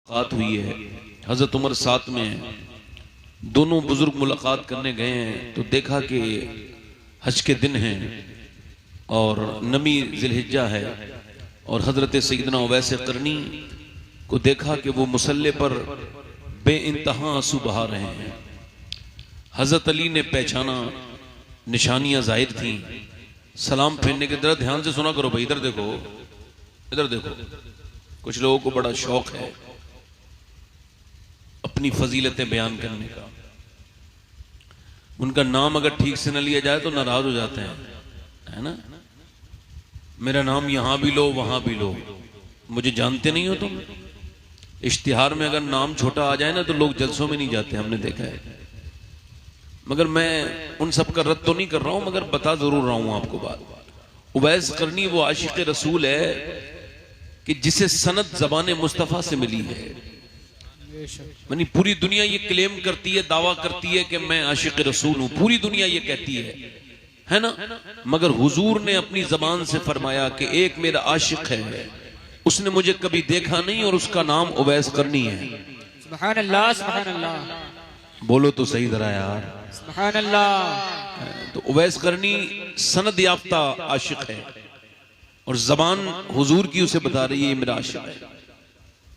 मुलाकात हुई है, हजरत उमर साथ में है, दोनों बुजुर्ग मुलाकात करने गए हैं तो देखा कि हज के दिन हैं और नमी जिलहिज्जा है और हजरत सैयदना उवैस करनी को देखा कि वो मुसल्ले पर बेइंतहा आंसू बहा रहे हैं। हजरत अली ने पहचाना, निशानियां जाहिर थी। सलाम फेरने के तरह ध्यान से सुना करो भाई, इधर देखो, इधर देखो। कुछ लोगों को बड़ा शौक है अपनी फजीलतें बयान करने का, उनका नाम अगर ठीक से न लिया जाए तो नाराज हो जाते हैं, है ना। मेरा नाम यहां भी लो वहां भी लो, मुझे जानते नहीं हो तुम। इश्तिहार में अगर नाम छोटा आ जाए ना तो लोग जलसों में नहीं जाते, हमने देखा है। मगर मैं उन सब का रद्द तो नहीं कर रहा हूं, मगर बता जरूर रहा हूं आपको बात। उवैस करनी वो आशिक रसूल है कि जिसे सनद जबान मुस्तफा से मिली है। यानी पूरी दुनिया ये क्लेम करती है, दावा करती है कि मैं आशिक रसूल हूं, पूरी दुनिया ये कहती है ना। मगर हुजूर ने अपनी जबान से फरमाया कि एक मेरा आशिक है, उसने मुझे कभी देखा नहीं और उसका नाम उवैस करनी है। सुभान अल्लाह, सुभान अल्लाह। बोलो तो सही जरा यार, सुभान अल्लाह। तो उवैस करनी सनद याफ्ता आशिक है और जबान हुजूर की उसे बता रही है ये मेरा आशिक है।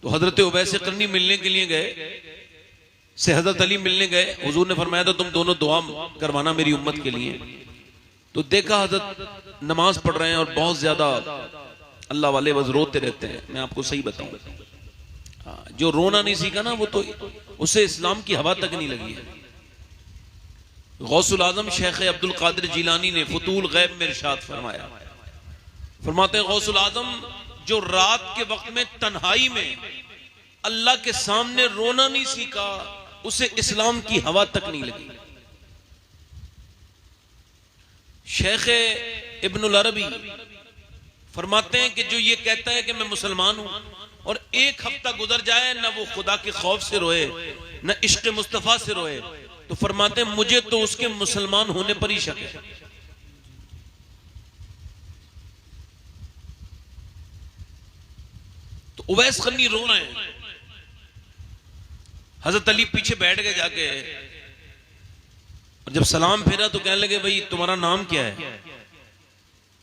तो हजरत उवैस करनी मिलने के लिए गए, से हजरत अली मिलने गए। हुजूर ने फरमाया था तुम दोनों दुआ करवाना मेरी उम्मत के लिए। तो देखा हजरत नमाज पढ़ रहे हैं और बहुत ज्यादा अल्लाह वाले बस रोते रहते हैं। मैं आपको सही बताऊं, जो रोना नहीं सीखा ना वो तो उसे इस्लाम की हवा तक नहीं लगी है। गौसुल आजम शेख अब्दुल कादिर जिलानी ने फुतूल गैब में इरशाद फरमाया, फरमाते हैं गौसुल आजम जो रात के वक्त में तन्हाई में अल्लाह के सामने रोना नहीं सीखा उसे इस्लाम की हवा तक नहीं लगी। शेख इब्नुल अरबी फरमाते हैं कि जो ये कहता है कि मैं मुसलमान हूं और एक हफ्ता गुजर जाए ना वो खुदा के खौफ से रोए न इश्क मुस्तफा से रोए, तो फरमाते हैं मुझे तो उसके मुसलमान होने पर ही शक है। तो उवैस करनी रो रहे हैं। हजरत अली पीछे बैठ गए जाके और जब सलाम फेरा तो कहने लगे भाई तुम्हारा नाम क्या है?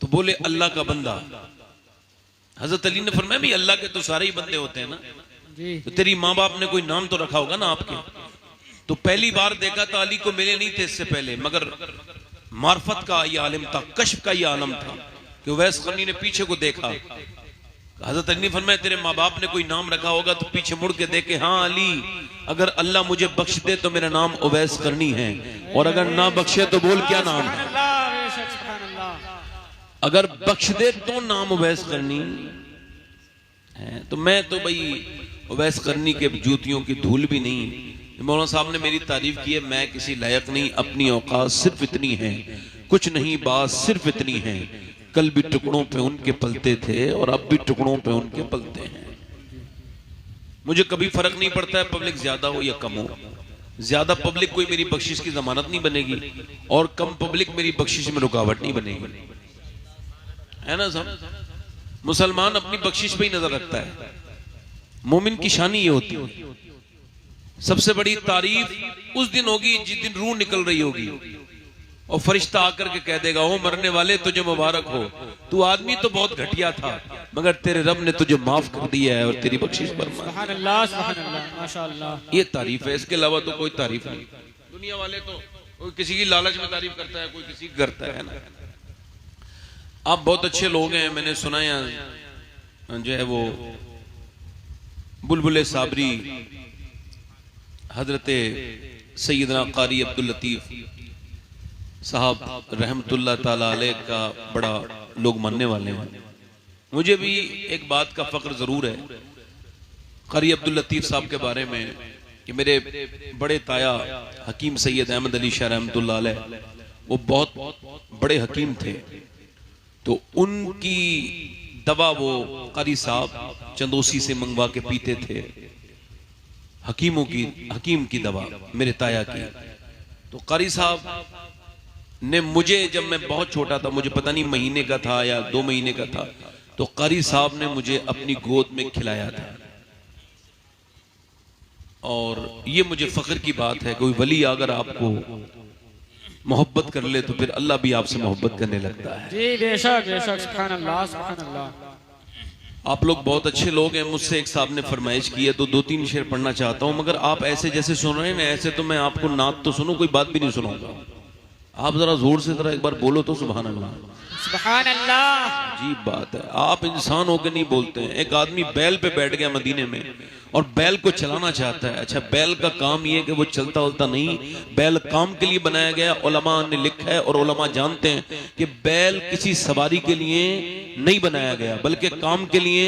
तो बोले अल्लाह का बंदा। हजरत अली ने फरमाया भाई अल्लाह के तो सारे ही बंदे होते हैं ना, तो तेरी माँ बाप ने कोई नाम तो रखा होगा ना आपके। तो पहली बार देखा था अली को मिले नहीं थे इससे पहले, मगर मार्फत का ये आलिम था, कश्फ का ये आलम था कि उवैस करनी ने पीछे को देखा। हजरत अली ने फरमाया तेरे माँ बाप ने कोई नाम रखा होगा? तो पीछे मुड़ के देखे, हाँ अली अगर अल्लाह मुझे बख्श दे तो मेरा नाम उवैस करनी है, और अगर ना बख्शे तो बोल क्या नाम है। अगर बख्श दे तो नाम उवैस करनी है। तो मैं तो भाई उवैस करनी के जूतियों की धूल भी नहीं। मौलाना साहब ने मेरी तारीफ की है, मैं किसी लायक नहीं, अपनी औकात सिर्फ इतनी है, कुछ नहीं बात सिर्फ इतनी है, कल भी टुकड़ों पे उनके पलते थे और अब भी टुकड़ों पे उनके पलते हैं। मुझे कभी फर्क नहीं पड़ता है पब्लिक ज्यादा हो या कम हो। ज्यादा पब्लिक कोई मेरी बख्शिश की जमानत नहीं बनेगी और कम पब्लिक मेरी बख्शिश में रुकावट नहीं बनेगी, है ना साहब। मुसलमान अपनी बख्शिश पे ही नजर रखता है। मोमिन की शानी ये होती है। सबसे बड़ी तारीफ उस दिन होगी जिस दिन रूह निकल रही होगी और फरिश्ता आकर के कह देगा ओ मरने वाले तुझे मुबारक हो, तू आदमी तो बहुत घटिया था मगर तेरे रब ने तुझे माफ कर दिया है और तेरी बख्शिश पर सुभान अल्लाह, सुभान अल्लाह, माशाअल्लाह। ये तारीफ है, इसके अलावा तो कोई तारीफ नहीं। दुनिया वाले तो कोई किसी की लालच में तारीफ करता है, कोई किसी की करता है ना। आप बहुत अच्छे लोग हैं, मैंने सुना है जो है वो बुलबुल साबरी हजरत सैयदना कारी अब्दुल लतीफ साहब रहमतुल्लाह ताला अलैह का बड़ा लोग मानने वाले हैं। मुझे भी एक बात का फख्र जरूर है कारी अब्दुल लतीफ साहब के बारे में कि मेरे बड़े ताया हकीम सैयद अहमद अली शाह रहमतुल्लाह अलैह वो बहुत बड़े हकीम थे। तो उनकी दवा वो कारी साहब चंदोसी से मंगवा के पीते थे, हकीम की दवा मेरे ताया की। तो कारी साहब ने मुझे, जब मैं बहुत छोटा था, मुझे पता नहीं महीने का था या 2 महीने का था, तो कारी साहब ने मुझे अपनी गोद में खिलाया था। और ये मुझे फख्र की बात है, कोई वली अगर आपको मोहब्बत कर ले तो फिर अल्लाह भी आपसे मोहब्बत करने लगता है। जी बेशक बेशक, सुभान अल्लाह सुभान अल्लाह। आप लोग बहुत अच्छे लोग हैं, मुझसे एक साहब ने फरमाइश की है तो 2-3 शेर पढ़ना चाहता हूं, मगर आप ऐसे जैसे सुन रहे हैं ना, ऐसे तो मैं आपको नात तो सुनूं, कोई बात भी नहीं सुनाऊंगा। आप जरा जोर से जरा एक बार बोलो तो सुभान अल्लाह। सुभान अल्लाह। अजीब बात है, आप इंसान होकर नहीं बोलते हैं। एक आदमी बैल पे बैठ गया मदीने में और बैल को चलाना चाहता है। अच्छा, बैल का काम ये है कि वो चलता उलता नहीं, बैल काम के लिए बनाया गया। उलमा ने लिखा है और उलमा जानते हैं कि बैल किसी सवारी के लिए नहीं बनाया गया बल्कि काम के लिए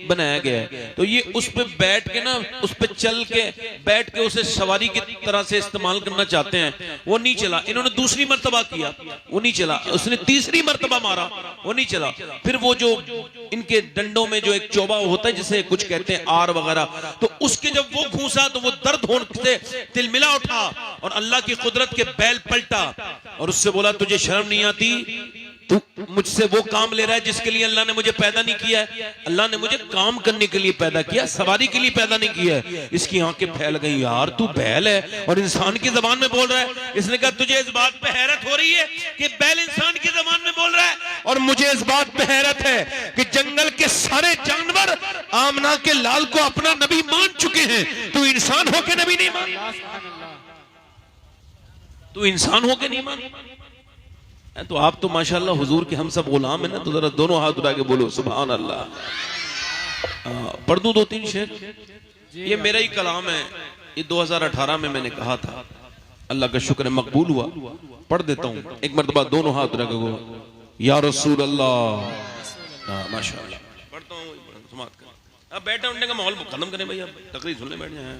बनाया गया है। तो ये उस पे बैठ के ना, उस पे चल के बैठ के उसे सवारी की तरह से इस्तेमाल करना चाहते हैं, वो नहीं चला। इन्होंने दूसरी मर्तबा किया, वो नहीं चला। उसने तीसरी मर्तबा मारा, वो नहीं चला। फिर वो जो इनके डंडों में जो एक चौबा होता है जिसे कुछ कहते हैं आर वगैरह, तो उसके जब वो घूसा तो वो दर्द होने से तिलमिला उठा और अल्लाह की कुदरत के बैल पलटा और उससे बोला, तुझे शर्म नहीं आती? तू मुझसे वो काम ले रहा है जिसके लिए अल्लाह ने मुझे पैदा नहीं किया है। अल्लाह ने मुझे काम करने के लिए पैदा किया, सवारी के लिए पैदा नहीं किया है। इसकी आंखें फैल गई, यार तू बैल है और इंसान की जबान में बोल रहा है। इसने कहा, तुझे इस बात पे हैरत हो रही है कि बैल इंसान की जबान में बोल रहा है, और मुझे इस बात पे हैरत है कि जंगल के सारे जानवर आमना के लाल को अपना नबी मान चुके हैं, तू इंसान होके नबी नहीं मान, तू इंसान होके नहीं मान। तो आप तो माशाल्लाह हुजूर के हम सब गुलाम है ना, तो जरा दोनों हाथ उठा के बोलो सुभान अल्लाह। पढ़ दूं 2-3 शेर? ये मेरा ही कलाम है, ये 2018 में मैंने कहा था, अल्लाह का शुक्र है मकबूल हुआ। पढ़ देता हूँ एक मरतबा, दोनों हाथ उठा के बोलो या रसूल अल्लाह। माशाल्लाह पढ़ता हूँ, समाप्त कर। अब बैठा उठने का माहौल खत्म करें भाई, अब तकरीर सुनने बैठ जाए।